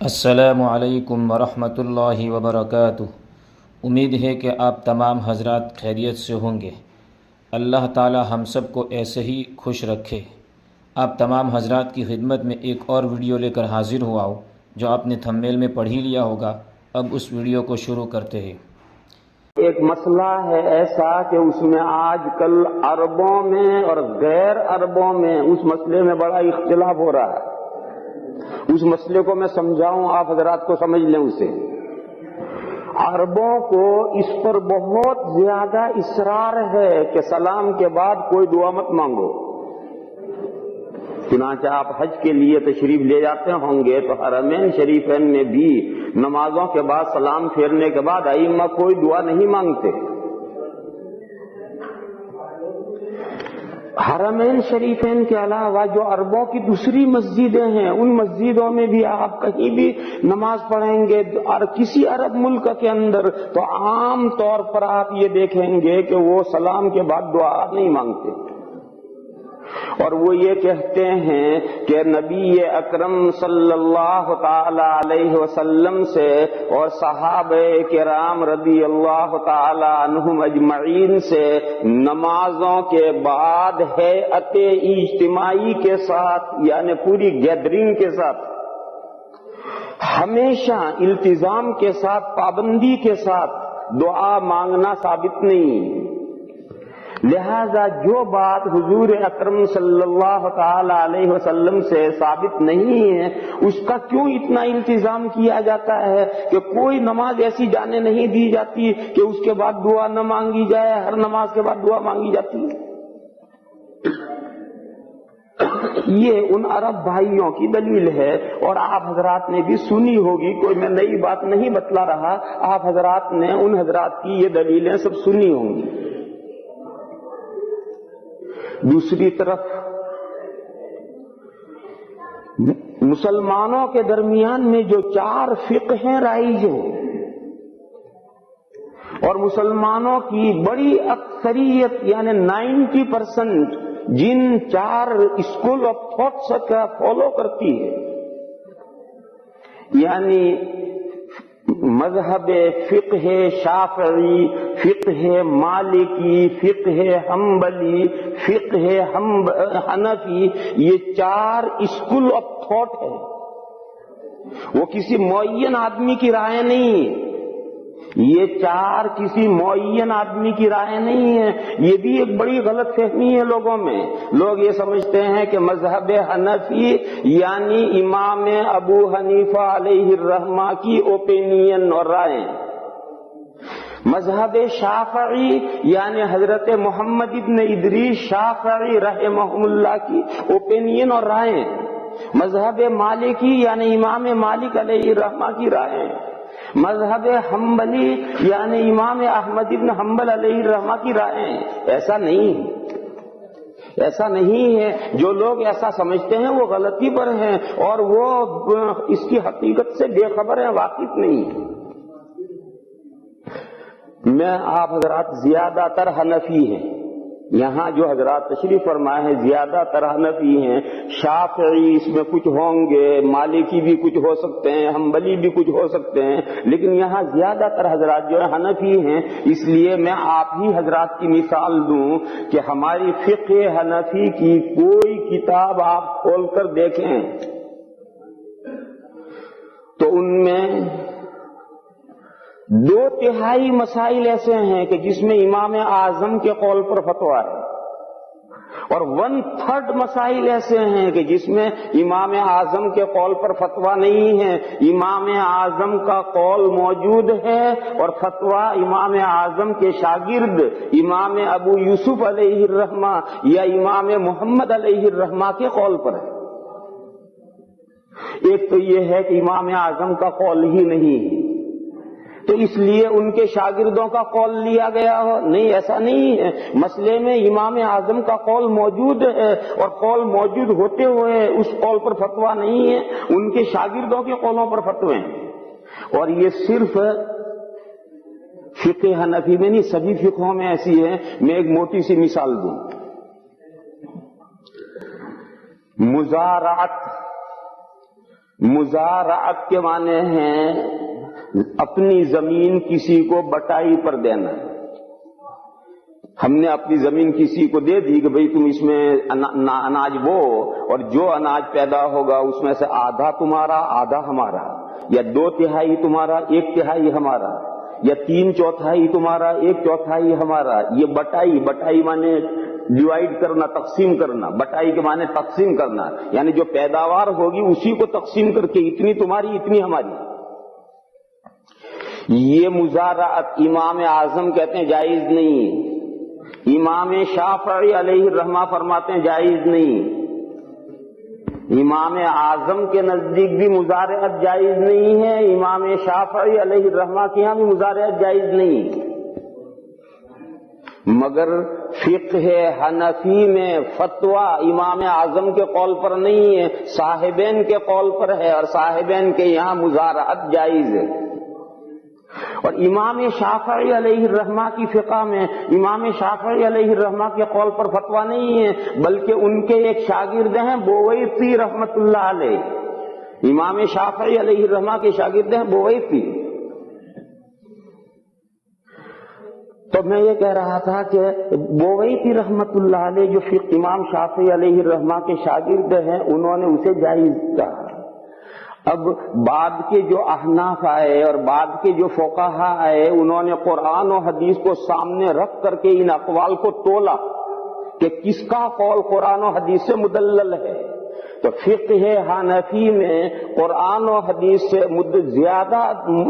السلام علیکم ورحمۃ اللہ وبرکاتہ۔ امید ہے کہ آپ تمام حضرات خیریت سے ہوں گے۔ اللہ تعالی ہم سب کو ایسے ہی خوش رکھے۔ آپ تمام حضرات کی خدمت میں ایک اور ویڈیو لے کر حاضر ہوا ہوں جو آپ نے تھمبنیل میں پڑھ ہی لیا ہوگا۔ اب اس ویڈیو کو شروع کرتے ہیں۔ ایک مسئلہ ہے ایسا کہ اس میں آج کل عربوں میں اور غیر عربوں میں اس مسئلے میں بڑا اختلاف ہو رہا ہے۔ اس مسئلے کو میں سمجھاؤں، آپ حضرات کو سمجھ لیں اسے۔ عربوں کو اس پر بہت زیادہ اصرار ہے کہ سلام کے بعد کوئی دعا مت مانگو۔ چنانچہ آپ حج کے لیے تشریف لے جاتے ہوں گے تو حرمین شریفین میں بھی نمازوں کے بعد سلام پھیرنے کے بعد ائمہ کوئی دعا نہیں مانگتے۔ حرمین شریفین کے علاوہ جو عربوں کی دوسری مسجدیں ہیں، ان مسجدوں میں بھی آپ کہیں بھی نماز پڑھیں گے اور کسی عرب ملک کے اندر تو عام طور پر آپ یہ دیکھیں گے کہ وہ سلام کے بعد دعا نہیں مانگتے، اور وہ یہ کہتے ہیں کہ نبی اکرم صلی اللہ تعالی علیہ وسلم سے اور صحابہ کرام رضی اللہ تعالی عنہم اجمعین سے نمازوں کے بعد ہیئت اجتماعی کے ساتھ، یعنی پوری گیدرنگ کے ساتھ، ہمیشہ التزام کے ساتھ، پابندی کے ساتھ دعا مانگنا ثابت نہیں۔ لہذا جو بات حضور اکرم صلی اللہ تعالی علیہ وسلم سے ثابت نہیں ہے، اس کا کیوں اتنا التزام کیا جاتا ہے کہ کوئی نماز ایسی جانے نہیں دی جاتی کہ اس کے بعد دعا نہ مانگی جائے، ہر نماز کے بعد دعا مانگی جاتی ہے۔ یہ ان عرب بھائیوں کی دلیل ہے، اور آپ حضرات نے بھی سنی ہوگی، کوئی میں نئی بات نہیں بتلا رہا، آپ حضرات نے ان حضرات کی یہ دلیلیں سب سنی ہوں گی۔ دوسری طرف مسلمانوں کے درمیان میں جو 4 فقہیں رائج ہیں، اور مسلمانوں کی بڑی اکثریت یعنی 90% جن 4 اسکول آف تھاٹس کا فالو کرتی ہے، یعنی مذہب فقہ شافعی، فقہ مالکی، فقہ حنبلی، فقہ حنفی، یہ 4 اسکول آف تھاٹ ہے۔ وہ کسی معین آدمی کی رائے نہیں ہے، یہ 4 کسی معین آدمی کی رائے نہیں ہے۔ یہ بھی ایک بڑی غلط فہمی ہے لوگوں میں۔ لوگ یہ سمجھتے ہیں کہ مذہب حنفی یعنی امام ابو حنیفہ علیہ الرحمہ کی اوپینین اور رائے، مذہب شافعی یعنی حضرت محمد ابن ادریس شافعی رحمہ اللہ کی اوپینین اور رائے، مذہب مالکی یعنی امام مالک علیہ الرحمہ کی رائے، مذہب حنبلی یعنی امام احمد ابن حنبل علیہ الرحمہ کی رائے۔ ایسا نہیں ہے، ایسا نہیں ہے۔ جو لوگ ایسا سمجھتے ہیں وہ غلطی پر ہیں، اور وہ اس کی حقیقت سے بے خبر ہیں، واقف نہیں ہیں۔ میں آپ حضرات زیادہ تر حنفی ہیں، یہاں جو حضرات تشریف فرمائے ہیں زیادہ تر حنفی ہیں، شافعی اس میں کچھ ہوں گے، مالکی بھی کچھ ہو سکتے ہیں، حنبلی بھی کچھ ہو سکتے ہیں، لیکن یہاں زیادہ تر حضرات جو ہے حنفی ہیں۔ اس لیے میں آپ ہی حضرات کی مثال دوں کہ ہماری فقہ حنفی کی کوئی کتاب آپ کھول کر دیکھیں تو ان میں 2/3 مسائل ایسے ہیں کہ جس میں امام اعظم کے قول پر فتویٰ ہے، اور 1/3 مسائل ایسے ہیں کہ جس میں امام اعظم کے قول پر فتویٰ نہیں ہے، امام اعظم کا قول موجود ہے اور فتویٰ امام اعظم کے شاگرد امام ابو یوسف علیہ الرحمہ یا امام محمد علیہ الرحمہ کے قول پر ہے۔ ایک تو یہ ہے کہ امام اعظم کا قول ہی نہیں ہے، تو اس لیے ان کے شاگردوں کا قول لیا گیا ہو، نہیں، ایسا نہیں ہے۔ مسئلے میں امام اعظم کا قول موجود ہے، اور قول موجود ہوتے ہوئے اس قول پر فتویٰ نہیں ہے، ان کے شاگردوں کے قولوں پر فتوے ہیں۔ اور یہ صرف فقہ حنفی میں نہیں، سبھی فقہوں میں ایسی ہے۔ میں ایک موٹی سی مثال دوں۔ مزارعت मुजारात के माने हैं अपनी जमीन किसी को बटाई पर देना। हमने अपनी जमीन किसी को दे दी कि भाई तुम इसमें अनाज बो, और जो अनाज पैदा होगा उसमें से आधा तुम्हारा आधा हमारा, या 2/3 तुम्हारा 1/3 हमारा, या 3/4 तुम्हारा 1/4 हमारा। ये बटाई, बटाई माने डिवाइड करना, तकसीम करना। बटाई के माने तकसीम करना, यानी जो पैदावार होगी उसी को तकसीम करके इतनी तुम्हारी इतनी हमारी। ये मुजारात इमाम आजम कहते हैं जायज नहीं। इमाम शाफई अलैहि रहमा फरमाते हैं जायज नहीं। इमाम आजम के नजदीक भी मुजारात जायज नहीं है, इमाम शाफई अलैहि रहमा के यहां भी मुजारात जायज नहीं। मगर फिक्ह हनफी में फतवा इमाम आजम के कौल पर नहीं है, साहिबैन के कौल पर है, और साहिबैन के यहां मुजारात जायज है। और इमाम शाफई अलैहि रहमा की फिक़ा में इमाम शाफई अलैहि रहमा के कौल पर फतवा नहीं है, बल्कि उनके एक शागिर्द हैं बुवैती रहमतुल्लाह अलैह। इमाम शाफई अलैहि रहमा के शागिर्द हैं बुवैती। तो मैं ये कह रहा था कि बुवैती रहमतुल्लाह अलैह जो इमाम शाफई अलैहि रहमा के शागिर्द हैं, उन्होंने उसे जायज कहा। अब बाद के जो अहनाफ आए और बाद के जो फुक़हा आए, उन्होंने कुरान और हदीस को सामने रख करके इन अक़वाल को तोला कि किसका कौल कुरान और हदीस से मुदल्लल है। तो फिक़्ह हनफी में कुरान और हदीस से ज्यादा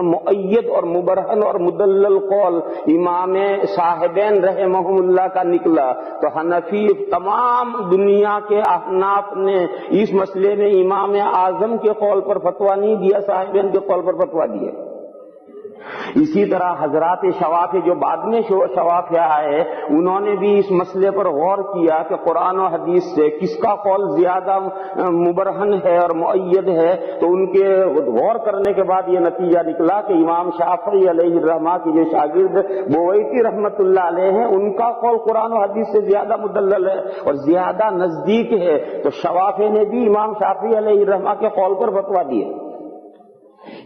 मुअय्यद और मुबरहन और मुदल्लल कौल इमाम साहिबैन रहमहुमुल्लाह का निकला। तो हनफी तमाम दुनिया के अहनाफ ने इस मसले में इमाम आजम के कौल पर फतवा नहीं दिया, साहिबैन के कौल पर फतवा दिया। इसी तरह हजरात शवाफी जो बाद में शवाफिया आए, उन्होंने भी इस मसले पर गौर किया कि कुरान और हदीस से किसका कौल ज्यादा मुबरहन है और मुअय्यद है। तो उनके गौर करने के बाद ये नतीजा निकला कि इमाम शाफई अलैहि रहमा की जो शागिर्द बुवैती रहमतुल्लाह अलैह हैं, उनका कौल कुरान और हदीस से ज्यादा मुदल्लल है और ज्यादा नजदीक है। तो शवाफी ने भी इमाम शाफई अलैहि रहमा के कौल पर फतवा दिए।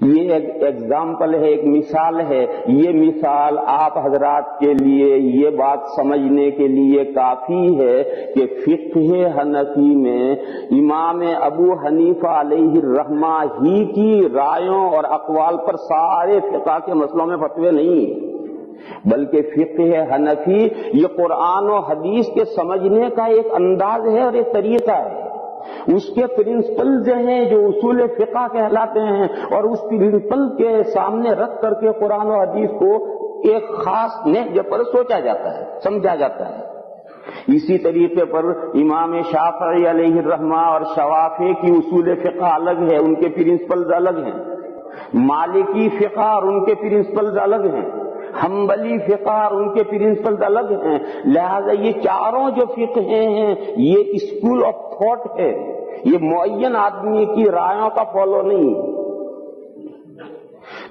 ये एक एग्जाम्पल है, एक मिसाल है। ये मिसाल आप हजरात के लिए ये बात समझने के लिए काफी है कि फिक़्ह हनफी में इमाम अबू हनीफा अलैहि रहमा ही की रायों और अक़वाल पर सारे फिक़्ह के मसलों में फतवे नहीं, बल्कि फिक़्ह हनफी ये कुरान और हदीस के समझने का एक अंदाज है और एक तरीका है। उसके प्रिंसिपल जो हैं, जो उसूल फिक़ा कहलाते हैं, और उस प्रिंसिपल के सामने रख करके कुरान और हदीस को एक खास नहज पर सोचा जाता है, समझा जाता है। इसी तरीके पर इमाम शाफई अलैहि रहमा और शवाफी की उसूल फिक़ा अलग है, उनके प्रिंसिपल्स अलग हैं। मालिकी फिक़ा और उनके प्रिंसिपल्स अलग हैं। हम्बली फिक़ा और उनके प्रिंसिपल्स अलग हैं। लिहाजा ये चारों जो फिक़्ह हैं, ये स्कूल ऑफ थॉट है, ये मुअय्यन आदमी की रायों का फॉलो नहीं।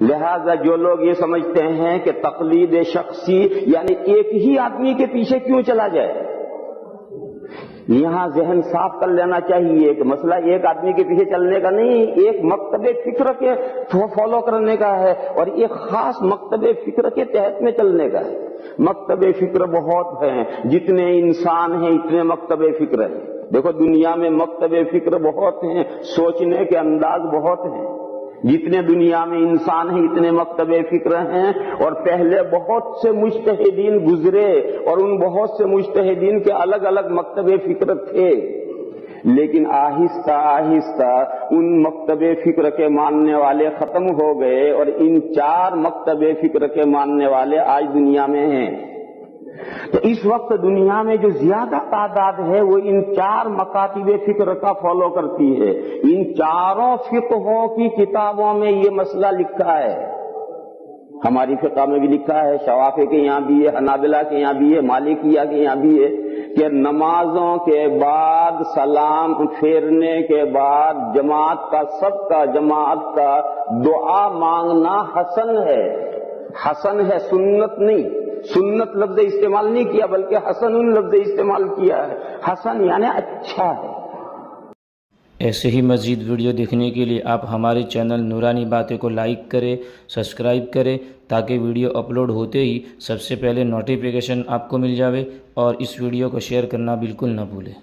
लिहाजा जो लोग ये समझते हैं कि तक़लीद शख्सी यानी एक ही आदमी के पीछे क्यों चला जाए, यहां ज़हन साफ कर लेना चाहिए कि मसला एक आदमी के पीछे चलने का नहीं, एक मकतबे फिक्र के फॉलो करने का है और एक खास मकतबे फिक्र के तहत में चलने का है। मकतबे फिक्र बहुत हैं, जितने इंसान हैं इतने मकतबे फिक्र हैं। देखो दुनिया में मकतबे फिक्र बहुत हैं, सोचने के अंदाज बहुत हैं। जितने दुनिया में इंसान हैं इतने मकतबे फिक्र हैं। और पहले बहुत से मुज्तहिदीन गुजरे और उन बहुत से मुज्तहिदीन के अलग अलग मकतबे फिक्र थे, लेकिन आहिस्ता आहिस्ता उन मकतबे फिक्र के मानने वाले खत्म हो गए और इन 4 मकतबे फिक्र के मानने वाले आज दुनिया में हैं। तो इस वक्त दुनिया में जो ज्यादा तादाद है वो इन 4 मकातिबे फिक्र का फॉलो करती है। इन चारों फिक़हों की किताबों में ये मसला लिखा है, हमारी फिक़ा में भी लिखा है, शवाफी के यहाँ भी है, हनाबिला के यहाँ भी है, मालिकिया के यहाँ भी है कि नमाजों के बाद सलाम फेरने के बाद जमात का सबका जमात का दुआ मांगना हसन है। हसन है, सुन्नत नहीं। सुन्नत लफ्ज इस्तेमाल नहीं किया बल्कि हसन लफ्ज इस्तेमाल किया है। हसन यानी अच्छा है। ایسے ہی مزید ویڈیو دیکھنے کے لیے آپ ہمارے چینل نورانی باتیں کو لائک کریں، سبسکرائب کریں تاکہ ویڈیو اپلوڈ ہوتے ہی سب سے پہلے نوٹیفیکیشن آپ کو مل جاوے، اور اس ویڈیو کو شیئر کرنا بالکل نہ بھولیں۔